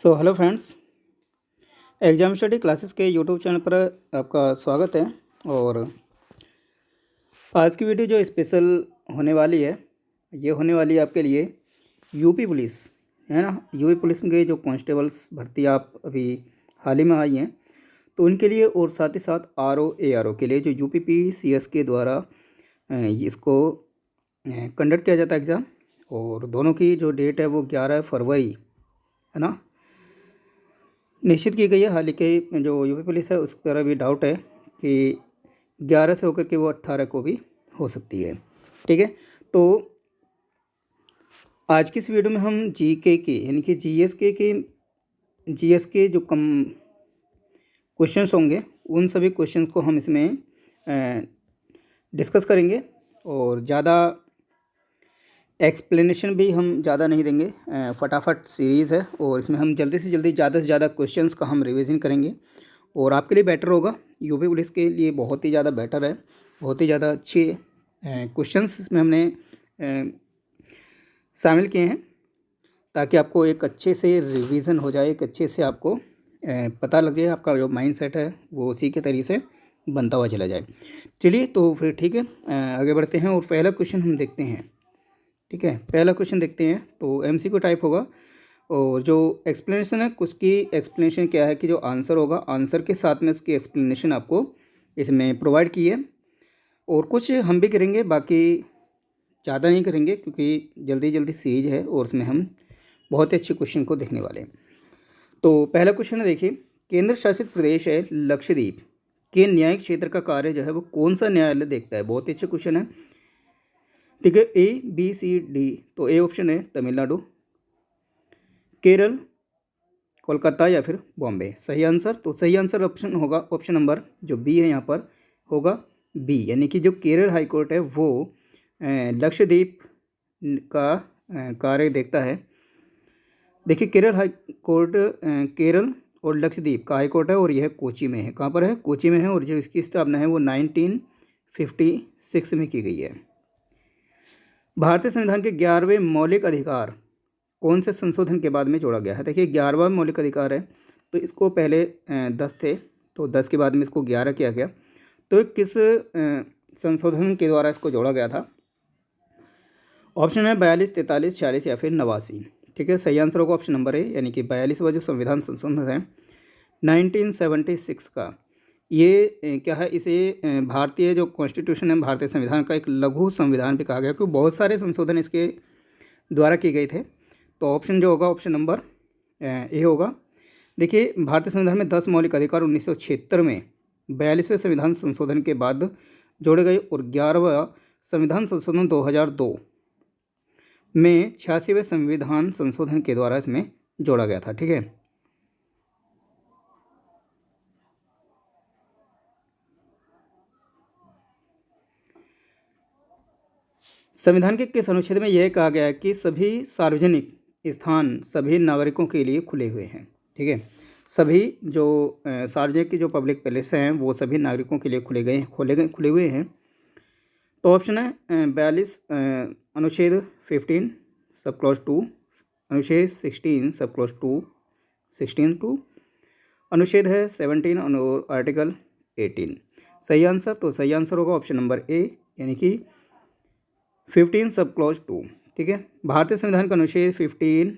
So hello friends, exam study classes के YouTube channel पर आपका स्वागत है। और आज की वीडियो जो स्पेशल होने वाली है, ये होने वाली है आपके लिए यूपी पुलिस, है ना। यूपी पुलिस में जो कांस्टेबल्स भर्ती आप अभी हाल ही में आई हैं, तो उनके लिए और साथ ही साथ आर ओ के लिए जो यूपीपीसीएस के द्वारा इसको कंडक्ट किया जाता है एग्ज़ाम। और दोनों की जो डेट है वो 11 फरवरी, है ना, निश्चित की गई है। हालांकि जो यूपी पुलिस है उस पर भी डाउट है कि 11 से होकर के वो 18 को भी हो सकती है। ठीक है, तो आज की इस वीडियो में हम जीके के यानी कि जीएस के जो कम क्वेश्चंस होंगे उन सभी क्वेश्चंस को हम इसमें डिस्कस करेंगे। और ज़्यादा एक्सप्लेनेशन भी हम ज़्यादा नहीं देंगे, फटाफट सीरीज़ है और इसमें हम जल्दी से ज़्यादा क्वेश्चंस का हम रिवीजन करेंगे और आपके लिए बेटर होगा। यूपी पुलिस के लिए बहुत ही ज़्यादा बेटर है, बहुत ही ज़्यादा अच्छे क्वेश्चंस इसमें हमने शामिल किए हैं ताकि आपको एक अच्छे से रिवीजन हो जाए, एक अच्छे से आपको पता लग जाए, आपका जो माइंड सेट है वो उसी के तरीके से बनता हुआ चला जाए। चलिए तो फिर ठीक है, आगे बढ़ते हैं और पहला क्वेश्चन हम देखते हैं। ठीक है, पहला क्वेश्चन देखते हैं तो एमसीक्यू टाइप होगा और जो एक्सप्लेनेशन है उसकी एक्सप्लेनेशन क्या है कि जो आंसर होगा आंसर के साथ में उसकी एक्सप्लेनेशन आपको इसमें प्रोवाइड की है। और कुछ हम भी करेंगे, बाकी ज़्यादा नहीं करेंगे क्योंकि जल्दी सीरीज है और उसमें हम बहुत ही अच्छे क्वेश्चन को देखने वाले हैं। तो पहला क्वेश्चन है, देखिए, केंद्र शासित प्रदेश है लक्षद्वीप के न्यायिक क्षेत्र का कार्य जो है वो कौन सा न्यायालय देखता है। बहुत ही अच्छे क्वेश्चन है। ठीक है, ए बी सी डी, तो ए ऑप्शन है तमिलनाडु, केरल, कोलकाता या फिर बॉम्बे। सही आंसर, तो सही आंसर ऑप्शन होगा ऑप्शन नंबर जो बी है यहाँ पर होगा बी, यानी कि जो केरल हाई कोर्ट है वो लक्षद्वीप का कार्य देखता है। देखिए, केरल हाई कोर्ट केरल और लक्षद्वीप का हाई कोर्ट है और यह कोची में है। कहाँ पर है? कोची में है। और जो इसकी स्थापना है वो 1956 में की गई है। भारतीय संविधान के 11वें मौलिक अधिकार कौन से संशोधन के बाद में जोड़ा गया है? देखिए, 11वां मौलिक अधिकार है, तो इसको पहले 10 थे, तो 10 के बाद में इसको 11 किया गया। तो किस संशोधन के द्वारा इसको जोड़ा गया था? ऑप्शन है 42, 43, 46 या फिर 89। ठीक है, सही आंसर होगा ऑप्शन नंबर ए, यानी कि 42वां जो संविधान संशोधन है 1976 का। ये क्या है, इसे भारतीय जो कॉन्स्टिट्यूशन है, भारतीय संविधान का एक लघु संविधान भी कहा गया क्योंकि बहुत सारे संशोधन इसके द्वारा किए गए थे। तो ऑप्शन जो होगा ऑप्शन नंबर ए होगा। देखिए, भारतीय संविधान में 10 मौलिक अधिकार 1976 में 42वें संविधान संशोधन के बाद जोड़े गए और 11वां संविधान संशोधन 2002 में 86वें संविधान संशोधन के द्वारा इसमें जोड़ा गया था। ठीक है, संविधान के किस अनुच्छेद में यह कहा गया है कि सभी सार्वजनिक स्थान सभी नागरिकों के लिए खुले हुए हैं? ठीक है, सभी जो सार्वजनिक की जो पब्लिक प्लेस हैं वो सभी नागरिकों के लिए खुले हुए हैं। तो ऑप्शन है 42 अनुच्छेद 15 सब क्लॉज 2, अनुच्छेद 16 सब क्लॉज 2 16 अनुच्छेद है 17 और आर्टिकल 18। सही आंसर, तो सही आंसर होगा ऑप्शन नंबर ए, यानी कि 15 सब क्लॉज 2। ठीक है, भारतीय संविधान का अनुच्छेद 15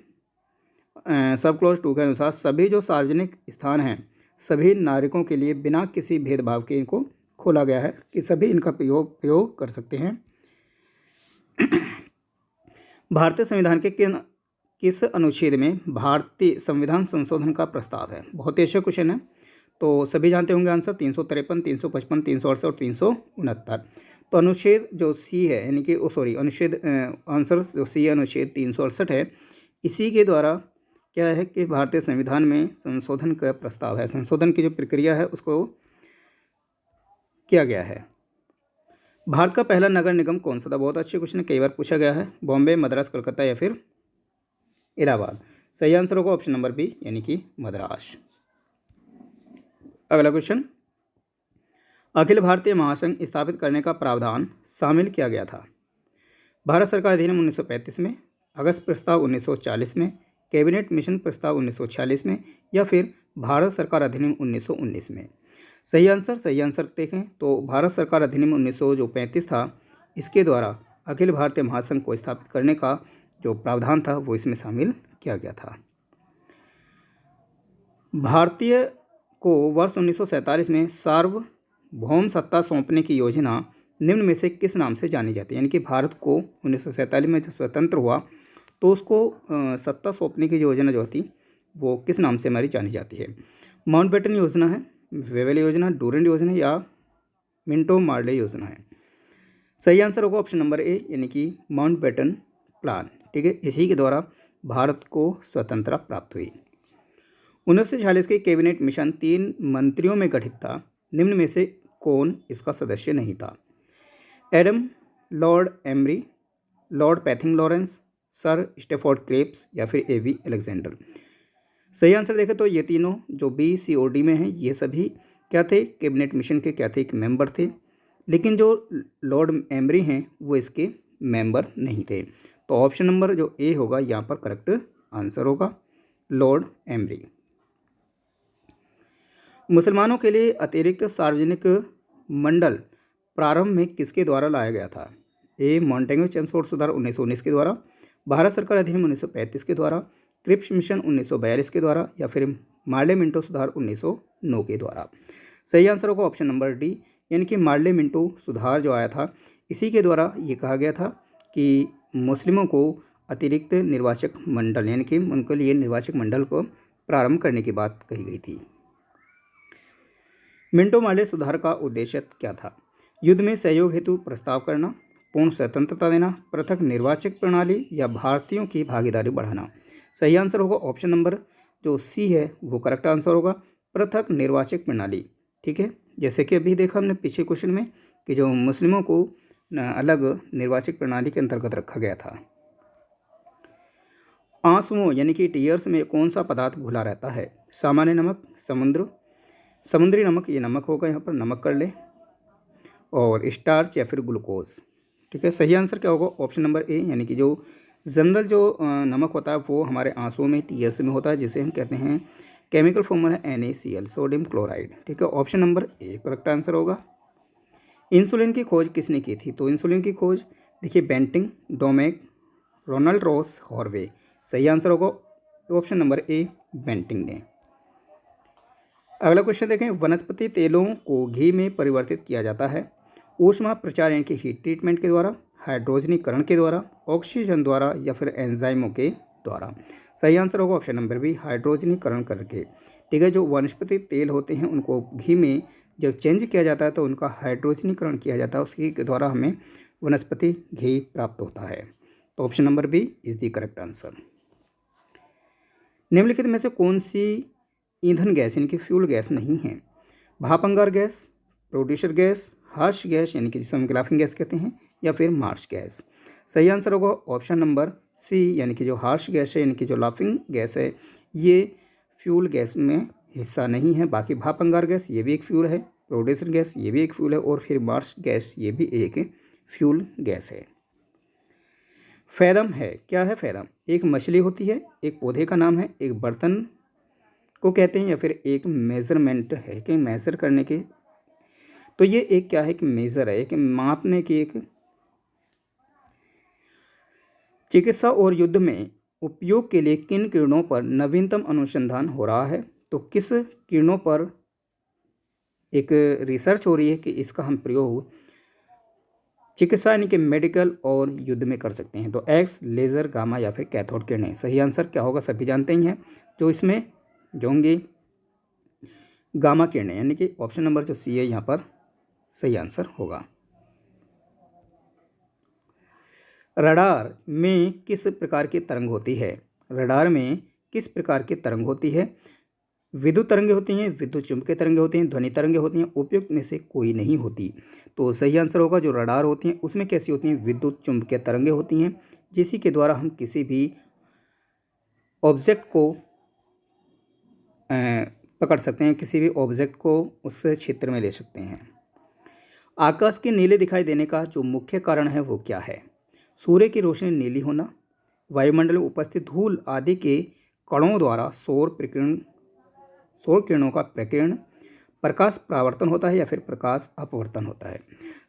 सब क्लॉज 2 के अनुसार सभी जो सार्वजनिक स्थान हैं सभी नागरिकों के लिए बिना किसी भेदभाव के इनको खोला गया है कि सभी इनका प्रयोग कर सकते हैं। भारतीय संविधान के किस अनुच्छेद में भारतीय संविधान संशोधन का प्रस्ताव है? बहुत ही अच्छा क्वेश्चन है, तो सभी जानते होंगे आंसर 353, 355, 368 और 369। तो अनुच्छेद जो सी है, यानी कि अनुच्छेद आंसर जो सी है अनुच्छेद 368 है, इसी के द्वारा क्या है कि भारतीय संविधान में संशोधन का प्रस्ताव है, संशोधन की जो प्रक्रिया है उसको किया गया है। भारत का पहला नगर निगम कौन सा था? बहुत अच्छे क्वेश्चन है, कई बार पूछा गया है। बॉम्बे, मद्रास, कोलकाता या फिर इलाहाबाद। सही आंसर होगा ऑप्शन नंबर बी, यानी कि मद्रास। अगला क्वेश्चन, अखिल भारतीय महासंघ स्थापित करने का प्रावधान शामिल किया गया था? भारत सरकार अधिनियम 1935 में, अगस्त प्रस्ताव 1940 में, कैबिनेट मिशन प्रस्ताव 1946 में या फिर भारत सरकार अधिनियम 1919 में? सही आंसर देखें तो भारत सरकार अधिनियम 1935 था, इसके द्वारा अखिल भारतीय महासंघ को स्थापित करने का जो प्रावधान था वो इसमें शामिल किया गया था। भारतीय को वर्ष 1947 में सार्वभौम सत्ता सौंपने की योजना निम्न में से किस नाम से जानी जाती है? यानी कि भारत को 1947 में जब स्वतंत्र हुआ तो उसको सत्ता सौंपने की योजना जो थी वो किस नाम से हमारी जानी जाती है? माउंटबेटन योजना है, वेवेल योजना, डूरेंट योजना या मिंटो मार्ले योजना है? सही आंसर होगा ऑप्शन नंबर ए, यानी कि माउंटबेटन प्लान। ठीक है, इसी के द्वारा भारत को स्वतंत्रता प्राप्त हुई। 1946 के कैबिनेट मिशन 3 मंत्रियों में गठित था, निम्न में से कौन इसका सदस्य नहीं था? Adam, lord Amery, lord Pethick Lawrence, sir Stafford Cripps या फिर एवी अलेक्जेंडर? सही आंसर देखें तो ये तीनों जो BCOD में हैं ये सभी क्या थे? कैबिनेट मिशन के क्या थे? एक मेंबर थे, लेकिन जो लॉर्ड एमरी हैं वो इसके मेंबर नहीं थे। तो ऑप्शन नंबर जो ए होगा यहाँ पर करेक्ट आंसर होगा, लॉर्ड एमरी। मुसलमानों के लिए अतिरिक्त सार्वजनिक मंडल प्रारंभ में किसके द्वारा लाया गया था? ए, मॉन्टेग्यू चेम्सफोर्ड सुधार 1919 के द्वारा, भारत सरकार अधिनियम 1935 के द्वारा, क्रिप्स मिशन 1942 के द्वारा या फिर मार्ले मिंटो सुधार 1909 के द्वारा? सही आंसर होगा ऑप्शन नंबर डी, यानी कि मार्ले मिंटो सुधार जो आया था इसी के द्वारा ये कहा गया था कि मुस्लिमों को अतिरिक्त निर्वाचक मंडल यानी कि उनके लिए निर्वाचक मंडल को प्रारंभ करने की बात कही गई थी। मिंटो मार्ले सुधार का उद्देश्य क्या था? युद्ध में सहयोग हेतु प्रस्ताव करना, पूर्ण स्वतंत्रता देना, पृथक निर्वाचक प्रणाली या भारतीयों की भागीदारी बढ़ाना? सही आंसर होगा ऑप्शन नंबर जो सी है वो करेक्ट आंसर होगा, पृथक निर्वाचक प्रणाली। ठीक है, जैसे कि अभी देखा हमने पिछले क्वेश्चन में कि जो मुस्लिमों को अलग निर्वाचक प्रणाली के अंतर्गत रखा गया था। आंसुओं यानी कि टीयर्स में कौन सा पदार्थ घुला रहता है? सामान्य नमक, समुद्री नमक, ये नमक होगा यहाँ पर, नमक कर ले, और स्टार्च या फिर ग्लूकोज? ठीक है, सही आंसर क्या होगा ऑप्शन नंबर ए, यानी कि जो जनरल जो नमक होता है वो हमारे आंसुओं में टीयर्स में होता है, जिसे हम कहते हैं केमिकल फॉर्मूला है NaCl, सोडियम क्लोराइड। ठीक है, option number A correct answer होगा। इंसुलिन की खोज किसने की थी? तो इंसुलिन की खोज देखिए बेंटिंग, डोमेक, रोनाल्ड रॉस, हॉर्वे? सही आंसर होगा ऑप्शन नंबर ए, बेंटिंग ने। अगला क्वेश्चन देखें, वनस्पति तेलों को घी में परिवर्तित किया जाता है ऊष्मा प्रचार यानी कि हीट ट्रीटमेंट के द्वारा, हाइड्रोजनीकरण के द्वारा, ऑक्सीजन द्वारा या फिर एंजाइमों के द्वारा? सही आंसर होगा ऑप्शन नंबर बी, हाइड्रोजनीकरण करके। ठीक है, जो वनस्पति तेल होते हैं उनको घी में जब चेंज किया जाता है तो उनका हाइड्रोजनीकरण किया जाता है, उसके द्वारा हमें वनस्पति घी प्राप्त होता है। तो option number B is the correct answer. निम्नलिखित में से कौन सी ईंधन गैस यानी कि फ्यूल गैस नहीं है? भाप अंगार गैस, प्रोड्यूसर गैस, हर्ष गैस यानी कि जिसे हम ग्लाफिंग गैस कहते हैं, या फिर मार्श गैस? सही आंसर होगा ऑप्शन नंबर सी, यानी कि जो हर्ष गैस है यानी कि जो लाफिंग गैस है ये फ्यूल गैस में हिस्सा नहीं है। बाकी भाप अंगार गैस ये भी एक फ्यूल है, प्रोड्यूसर गैस ये भी एक फ्यूल है, और फिर मार्श गैस ये भी एक फ्यूल गैस है। फैदम है, क्या है फैदम? एक मछली होती है, एक पौधे का नाम है, एक बर्तन को कहते हैं, या फिर एक मेजरमेंट है कि मेजर करने के? तो ये एक क्या है कि मेज़र है, कि मापने की एक। चिकित्सा और युद्ध में उपयोग के लिए किन किरणों पर नवीनतम अनुसंधान हो रहा है? तो किस किरणों पर एक रिसर्च हो रही है कि इसका हम प्रयोग चिकित्सा यानी कि मेडिकल और युद्ध में कर सकते हैं? तो एक्स, लेज़र, गामा या फिर कैथोड किरणें? सही आंसर क्या होगा? सभी जानते ही हैं, जो इसमें जो होंगी गामा किरणें, यानी कि ऑप्शन नंबर जो सी है यहाँ पर सही आंसर होगा। रडार में किस प्रकार की तरंग होती है? रडार में किस प्रकार की तरंग होती है? विद्युत तरंगें होती हैं, विद्युत चुंबकीय तरंगें होती हैं, ध्वनि तरंगें होती हैं, उपयुक्त में से कोई नहीं होती? तो सही आंसर होगा जो रडार होती हैं उसमें कैसी होती हैं? विद्युत चुंबकीय तरंगें होती हैं, जिसी के द्वारा हम किसी भी ऑब्जेक्ट को पकड़ सकते हैं, किसी भी ऑब्जेक्ट को उस क्षेत्र में ले सकते हैं। आकाश के नीले दिखाई देने का जो मुख्य कारण है वो क्या है? सूर्य की रोशनी नीली होना, वायुमंडल में उपस्थित धूल आदि के कणों द्वारा सौर किरणों का प्रकीर्ण, प्रकाश परावर्तन होता है या फिर प्रकाश अपवर्तन होता है।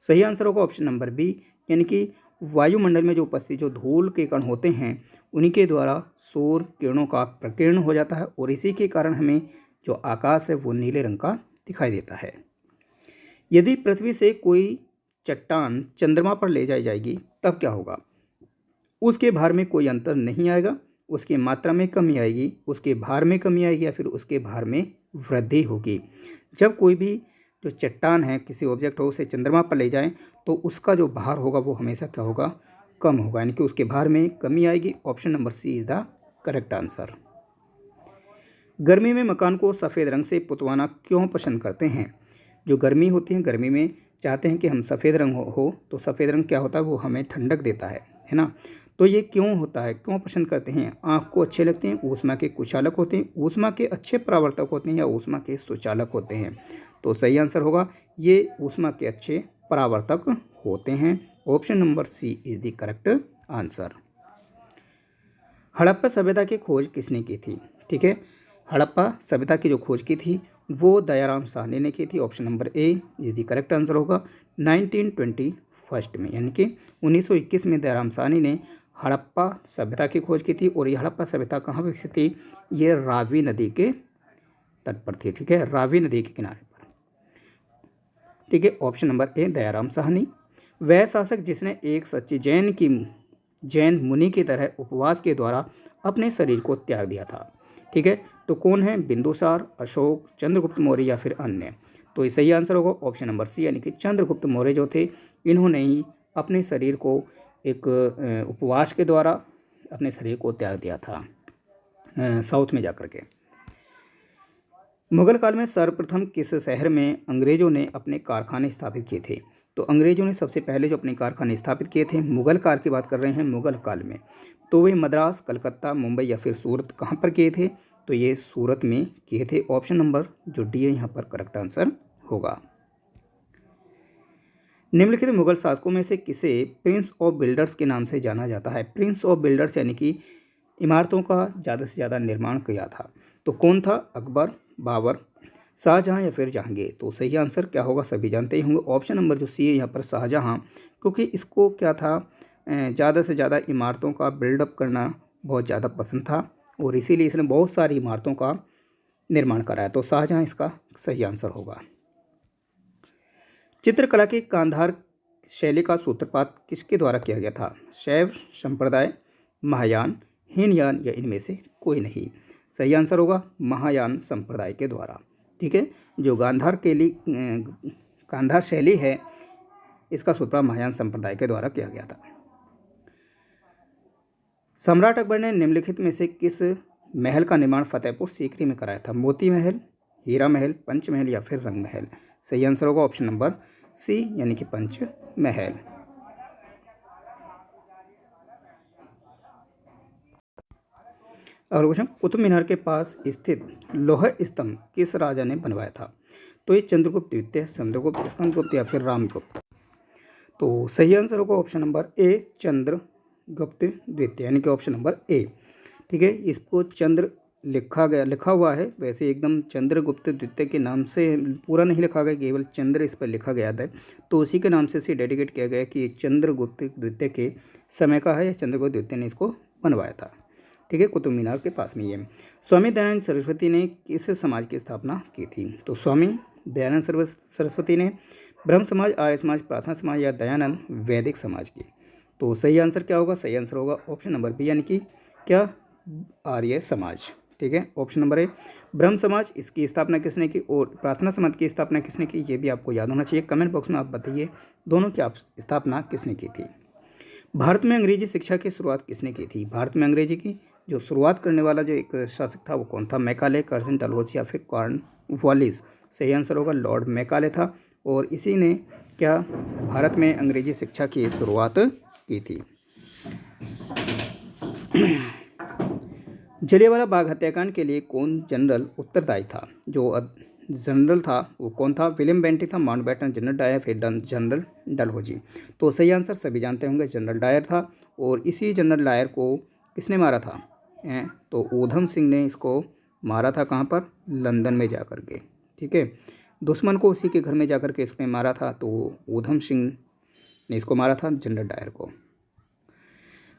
सही आंसर होगा ऑप्शन नंबर बी, यानी कि वायुमंडल में जो उपस्थित जो धूल के कण होते हैं उन्हीं के द्वारा सौर किरणों का प्रकीर्ण हो जाता है और इसी के कारण हमें जो आकाश है वो नीले रंग का दिखाई देता है। यदि पृथ्वी से कोई चट्टान चंद्रमा पर ले जाई जाएगी तब क्या होगा? उसके भार में कोई अंतर नहीं आएगा, उसकी मात्रा में कमी आएगी, उसके भार में कमी आएगी या फिर उसके भार में वृद्धि होगी। जब कोई भी जो चट्टान है किसी ऑब्जेक्ट हो उसे चंद्रमा पर ले जाएं तो उसका जो भार होगा वो हमेशा क्या होगा? कम होगा, यानी कि उसके भार में कमी आएगी। Option number C is the correct answer. गर्मी में मकान को सफ़ेद रंग से पुतवाना क्यों पसंद करते हैं? जो गर्मी होती है, गर्मी में चाहते हैं कि हम सफ़ेद रंग हो तो सफ़ेद रंग क्या होता है? वो हमें ठंडक देता है ना। तो ये क्यों होता है, क्यों पसंद करते हैं? आँख को अच्छे लगते हैं, ऊष्मा के कुचालक होते हैं, ऊष्मा के अच्छे परावर्तक होते हैं या ऊष्मा के सुचालक होते हैं? तो सही आंसर होगा ये ऊष्मा के अच्छे परावर्तक होते हैं। Option number C is the correct answer. हड़प्पा सभ्यता की खोज किसने की थी? ठीक है, हड़प्पा सभ्यता की जो खोज की थी वो दयाराम साहनी ने की थी। Option number A is the correct answer होगा 1921 में, यानी कि 1921 में दयाराम साहनी ने हड़प्पा सभ्यता की खोज की थी। और ये हड़प्पा सभ्यता कहाँ विकसित थी? ये रावी नदी के तट पर थी। ठीक है, रावी नदी के किनारे पर। ठीक है, option number A Dayaram Sahni. वह शासक जिसने एक सच्ची जैन मुनि की तरह उपवास के द्वारा अपने शरीर को त्याग दिया था। ठीक है, तो कौन है? बिंदुसार, अशोक, चंद्रगुप्त मौर्य या फिर अन्य? तो ये सही आंसर होगा ऑप्शन नंबर सी, यानी कि चंद्रगुप्त मौर्य जो थे इन्होंने ही अपने शरीर को एक उपवास के द्वारा अपने शरीर को त्याग दिया था साउथ में जाकर के। मुगल काल में सर्वप्रथम किस शहर में अंग्रेजों ने अपने कारखाने स्थापित किए थे? तो अंग्रेजों ने सबसे पहले जो अपने कारखाने स्थापित किए थे, मुगल काल की बात कर रहे हैं, मुगल काल में, तो वे मद्रास, कलकत्ता, मुंबई या फिर सूरत कहाँ पर किए थे? तो ये सूरत में किए थे। ऑप्शन नंबर जो डी है यहाँ पर करेक्ट आंसर होगा। निम्नलिखित मुगल शासकों में से किसे प्रिंस ऑफ बिल्डर्स के नाम से जाना जाता है? प्रिंस ऑफ बिल्डर्स यानी कि इमारतों का ज़्यादा से ज़्यादा निर्माण किया था। तो कौन था? अकबर, बाबर, शाहजहाँ या फिर जहांगीर? तो सही आंसर क्या होगा? सभी जानते ही होंगे, ऑप्शन नंबर जो सी है यहाँ पर शाहजहाँ, क्योंकि इसको क्या था, ज़्यादा से ज़्यादा इमारतों का बिल्डअप करना बहुत ज़्यादा पसंद था और इसीलिए इसने बहुत सारी इमारतों का निर्माण कराया। तो शाहजहाँ इसका सही आंसर होगा। चित्रकला की गांधार शैली का सूत्रपात किसके द्वारा किया गया था? शैव संप्रदाय, महायान, हीनयान या इनमें से कोई नहीं? सही आंसर होगा महायान संप्रदाय के द्वारा। ठीक है, जो गांधार शैली है इसका सूत्रपात महायान संप्रदाय के द्वारा किया गया था। सम्राट अकबर ने निम्नलिखित में से किस महल का निर्माण फतेहपुर सीकरी में कराया था? मोती महल, हीरा महल, पंच महल या फिर रंग महल? सही आंसर होगा ऑप्शन नंबर सी, यानी कि पंच महल। और क्वेश्चन, कुतुब मीनार के पास स्थित लौह स्तंभ किस राजा ने बनवाया था? तो ये चंद्रगुप्त द्वितीय, चंद्रगुप्त, स्कंदगुप्त या फिर रामगुप्त? तो सही आंसर होगा ऑप्शन नंबर ए चंद्रगुप्त द्वितीय, यानी कि ऑप्शन नंबर ए। ठीक है, इसको चंद्र लिखा हुआ है, वैसे एकदम चंद्रगुप्त द्वितीय के नाम से पूरा नहीं लिखा गया, केवल चंद्र इस पर लिखा गया है, तो उसी के नाम से इसे डेडिकेट किया गया कि ये चंद्रगुप्त द्वितीय के समय का है या चंद्रगुप्त द्वितीय ने इसको बनवाया था। ठीक है, कुतुब मीनार के पास में ये। स्वामी दयानंद सरस्वती ने किस समाज की स्थापना की थी? तो स्वामी दयानंद सरस्वती ने ब्रह्म समाज, आर्य समाज, प्रार्थना समाज या दयानंद वैदिक समाज की? तो सही आंसर क्या होगा? सही आंसर होगा ऑप्शन नंबर बी, यानी कि क्या? आर्य समाज। ठीक है, ऑप्शन नंबर ए ब्रह्म समाज, इसकी स्थापना किसने की और प्रार्थना समाज की स्थापना किसने की? ये भी आपको याद होना चाहिए। कमेंट बॉक्स में आप बताइए दोनों की आप स्थापना किसने की थी। भारत में अंग्रेजी शिक्षा की शुरुआत किसने की थी? भारत में अंग्रेजी की जो शुरुआत करने वाला जो एक शासक था वो कौन था? मैकाले, कर्जन, डलहौजी या फिर कॉर्नवालिस? सही आंसर होगा लॉर्ड मैकाले था और इसी ने क्या भारत में अंग्रेजी शिक्षा की शुरुआत की थी। जलियांवाला बाग हत्याकांड के लिए कौन जनरल उत्तरदायी था? जो जनरल था वो कौन था? विलियम बेंटिक था, माउंटबेटन, जनरल डायर, फिर जनरल डलहौजी? तो सही आंसर सभी जानते होंगे जनरल डायर था और इसी जनरल डायर को किसने मारा था? हैं, तो ऊधम सिंह ने इसको मारा था कहाँ पर, लंदन में जा कर के, ठीक है। दुश्मन को उसी के घर में जा कर के इसने मारा था, तो ऊधम सिंह ने इसको मारा था, जनरल डायर को।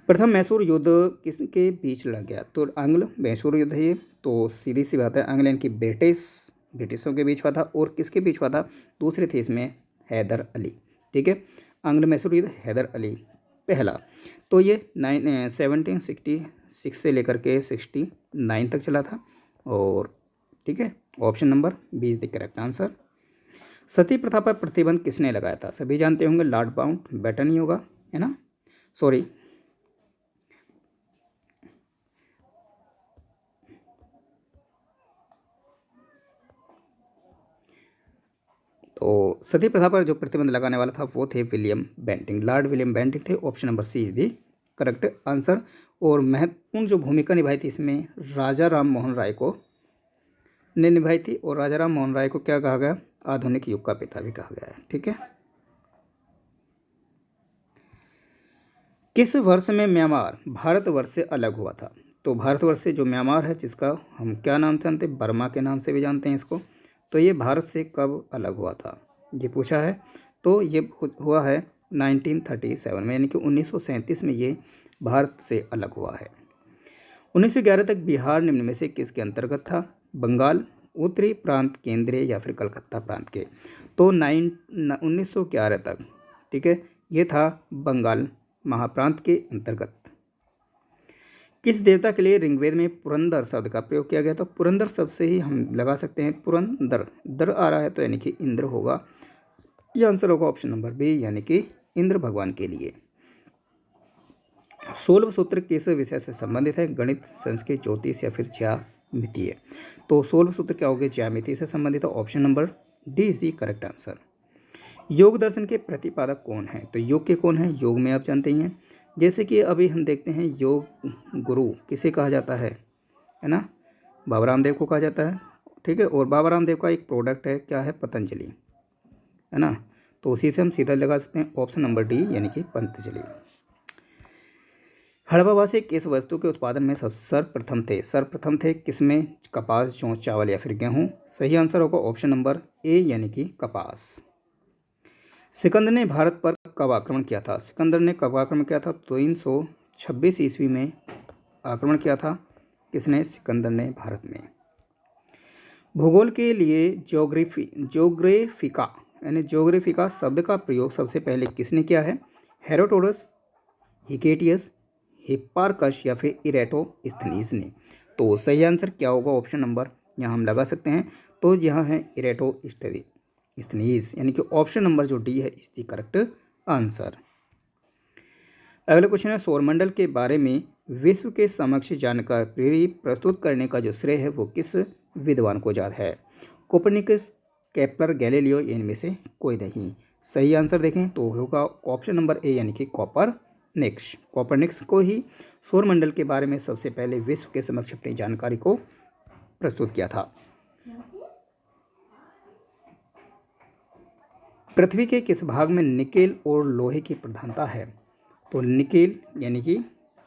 प्रथम मैसूर युद्ध किसके बीच लड़ गया, तो आंग्ल मैसूर युद्ध है ये, तो सीधी सी बात है, आंग्ल यानी कि ब्रिटिशों के बीच हुआ था। और किसके बीच हुआ था, दूसरे थे इसमें हैदर अली, ठीक है। आंग्ल मैसूर युद्ध हैदर अली पहला, तो ये 1766 से लेकर के 69 तक चला था। और ठीक है, option number B is the correct answer. Sati प्रथा पर प्रतिबंध किसने लगाया था, सभी जानते होंगे, लॉर्ड माउंट बैटन ही होगा, है ना, सॉरी। तो सती प्रथा पर जो प्रतिबंध लगाने वाला था वो थे William Bentinck, lord William Bentinck थे। Option number C is the correct answer. और महत्वपूर्ण जो भूमिका निभाई थी इसमें राजा राम मोहन राय को ने निभाई थी। और राजा राम मोहन राय को क्या कहा गया, आधुनिक युग का पिता भी कहा गया है, ठीक है। किस वर्ष में म्यांमार भारतवर्ष से अलग हुआ था, तो भारतवर्ष से जो म्यांमार है, जिसका हम क्या नाम से जानते हैं, बर्मा के नाम से भी जानते हैं इसको, तो ये भारत से कब अलग हुआ था, ये पूछा है। तो ये हुआ है 1937 में, यानी कि 1937 में ये भारत से अलग हुआ है। 1911 तक बिहार निम्न में से किसके अंतर्गत था, बंगाल, उत्तरी प्रांत, केंद्रीय या फिर कलकत्ता प्रांत के। तो 1911 तक, ठीक है, ये था बंगाल महाप्रांत के अंतर्गत। किस देवता के लिए ऋग्वेद में पुरंदर शब्द का प्रयोग किया गया, तो पुरंदर शब्द से ही हम लगा सकते हैं पुरंदर, दर आ रहा है तो यानी कि इंद्र होगा। यह आंसर होगा ऑप्शन नंबर बी, यानी कि इंद्र भगवान के लिए। 16 सूत्र किस विषय से संबंधित है, गणित, संस्कृत, ज्योतिष या फिर ज्यामितीय। तो 16 सूत्र क्या हो गए, ज्यामिति से संबंधित है। Option number D is the correct answer. योग दर्शन के प्रतिपादक कौन है, तो योग के कौन है, योग में आप जानते ही हैं, जैसे कि अभी हम देखते हैं योग गुरु किसे कहा जाता है ना, बाबा रामदेव को कहा जाता है, ठीक है। और बाबा रामदेव का एक प्रोडक्ट है, क्या है, पतंजलि, है ना, तो उसी से हम सीधा लगा सकते हैं ऑप्शन नंबर डी, यानी कि पतंजलि। हड़प्पावासी किस वस्तु के उत्पादन में सर्वप्रथम थे किसमें, कपास, जौ, चावल या फिर गेहूं। सही आंसर होगा ऑप्शन नंबर ए, यानी कि कपास। सिकंदर ने भारत पर कब आक्रमण किया था, सिकंदर ने कब आक्रमण किया था, 326 ईस्वी में आक्रमण किया था। किसने, सिकंदर ने भारत में। भूगोल के लिए ज्योग्राफिका शब्द का प्रयोग सबसे पहले किसने किया है, हेरोडोटस, हिकेटियस, हिप्पारकस या फिर इरेटोस्थनीज ने। तो सही आंसर क्या होगा, ऑप्शन नंबर यहाँ हम लगा सकते हैं, तो यहाँ है इरेटोस्थनीज, यानी कि ऑप्शन नंबर जो डी है इस दी करेक्ट आंसर। अगला क्वेश्चन है, सौरमंडल के बारे में विश्व के समक्ष जानकारी प्रस्तुत करने का जो श्रेय है वो किस विद्वान को जाता है, कोपरनिकस, केपलर, गैलीलियो, इनमें से कोई नहीं। सही आंसर देखें तो होगा ऑप्शन नंबर ए, यानी कि कोपरनिकस को ही सौरमंडल के बारे में सबसे पहले विश्व के समक्ष अपनी जानकारी को प्रस्तुत किया था। पृथ्वी के किस भाग में निकेल और लोहे की प्रधानता है, तो निकेल यानी कि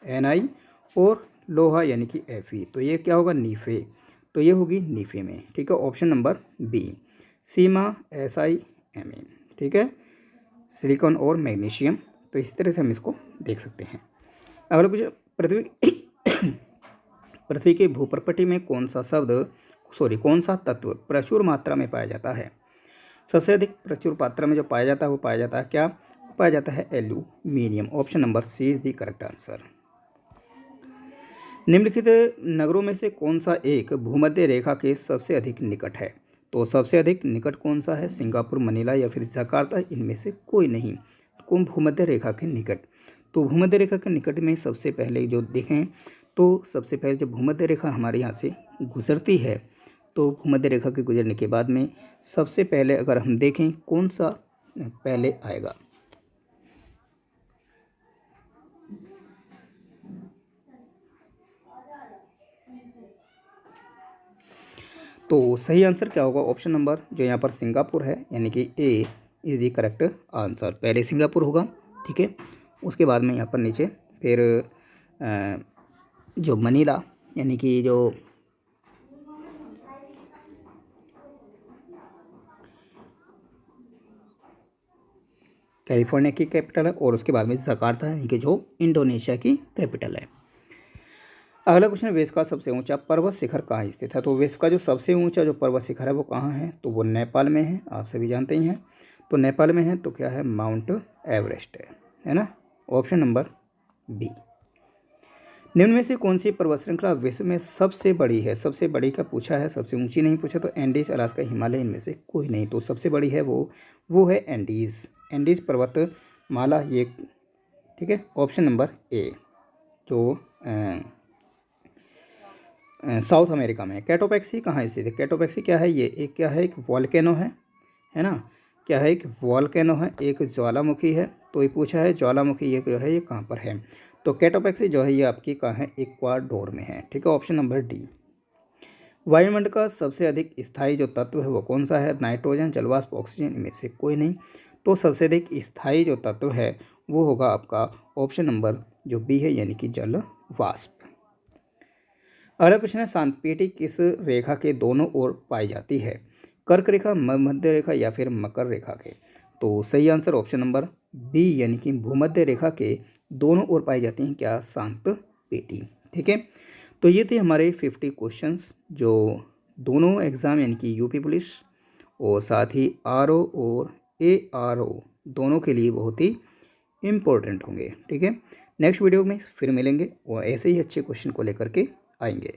Ni और लोहा यानी कि Fe, तो ये क्या होगा, नीफे, तो ये होगी नीफे में, ठीक है। ऑप्शन नंबर बी, सीमा, SiMa, ठीक है, सिलिकॉन और मैग्नीशियम। तो इसी तरह से हम इसको देख सकते हैं। अगला कुछ, पृथ्वी के भूप्रपटी में कौन सा तत्व प्रचुर मात्रा में पाया जाता है, सबसे अधिक प्रचुर मात्रा में जो पाया जाता है वो पाया जाता है क्या, पाया जाता है aluminium. Option number C is the correct answer. निम्नलिखित नगरों में से कौन सा एक भूमध्य रेखा के सबसे अधिक निकट है, तो सबसे अधिक निकट कौन सा है, सिंगापुर, मनीला या फिर जकार्ता, इनमें से कोई नहीं। कौन भूमध्य रेखा के निकट, तो भूमध्य रेखा के निकट में सबसे पहले जो देखें तो सबसे पहले जब भूमध्य रेखा हमारे यहाँ से गुजरती है, तो भूमध्य रेखा के गुजरने के बाद में सबसे पहले अगर हम देखें कौन सा पहले आएगा, तो सही आंसर क्या होगा, ऑप्शन नंबर जो यहाँ पर सिंगापुर है, यानी कि ए इज द करेक्ट आंसर। पहले सिंगापुर होगा, ठीक है, उसके बाद में यहाँ पर नीचे फिर जो मनीला यानी कि जो कैलिफोर्निया की कैपिटल है, और उसके बाद में जकार्ता यानी कि जो इंडोनेशिया की कैपिटल है। अगला क्वेश्चन, विश्व का सबसे ऊंचा पर्वत शिखर कहाँ स्थित है? तो विश्व का जो सबसे ऊंचा जो पर्वत शिखर है वो कहाँ है? तो वो नेपाल में है, आप सभी जानते ही हैं। तो नेपाल में है, तो क्या है? माउंट एवरेस्ट है ना। Option number B. निम्न में से कौन सी पर्वत श्रृंखला विश्व में सबसे बड़ी है? सबसे बड़ी का पूछा है, सबसे ऊंची नहीं पूछा। तो एंडीज, अलास्का, हिमालय, इनमें से कोई नहीं। तो सबसे बड़ी है वो है एंडीज, एंडीज पर्वत माला, ये ठीक है। ऑप्शन नंबर ए, जो साउथ अमेरिका में है। कैटोपैक्सी कहाँ स्थित है? कैटोपैक्सी क्या है? ये एक क्या है? एक वॉल्केनो है ना। क्या है? एक वॉल्केनो है, एक ज्वालामुखी है। तो ये पूछा है ज्वालामुखी ये जो है ये कहाँ पर है? तो कैटोपैक्सी जो है ये आपकी कहाँ है? इक्वाडोर में है, ठीक है। Option number D. वायुमंडल का सबसे अधिक स्थायी जो तत्व है वो कौन सा है? नाइट्रोजन, जलवाष्प, ऑक्सीजन, इनमें से कोई नहीं। तो सबसे अधिक स्थायी जो तत्व है वो होगा आपका ऑप्शन नंबर जो बी है, यानी कि जल वाष्प। अगला क्वेश्चन है, शांतपेटी किस रेखा के दोनों ओर पाई जाती है? कर्क रेखा, मध्य रेखा, या फिर मकर रेखा के? तो सही आंसर ऑप्शन नंबर बी, यानी कि भूमध्य रेखा के दोनों ओर पाई जाती हैं क्या? शांत पेटी, ठीक है। तो ये थे हमारे 50 क्वेश्चंस जो दोनों एग्ज़ाम यानी कि यूपी पुलिस और साथ ही आरओ और एआरओ दोनों के लिए बहुत ही इम्पोर्टेंट होंगे, ठीक है। नेक्स्ट वीडियो में फिर मिलेंगे और ऐसे ही अच्छे क्वेश्चन को लेकर के आएंगे।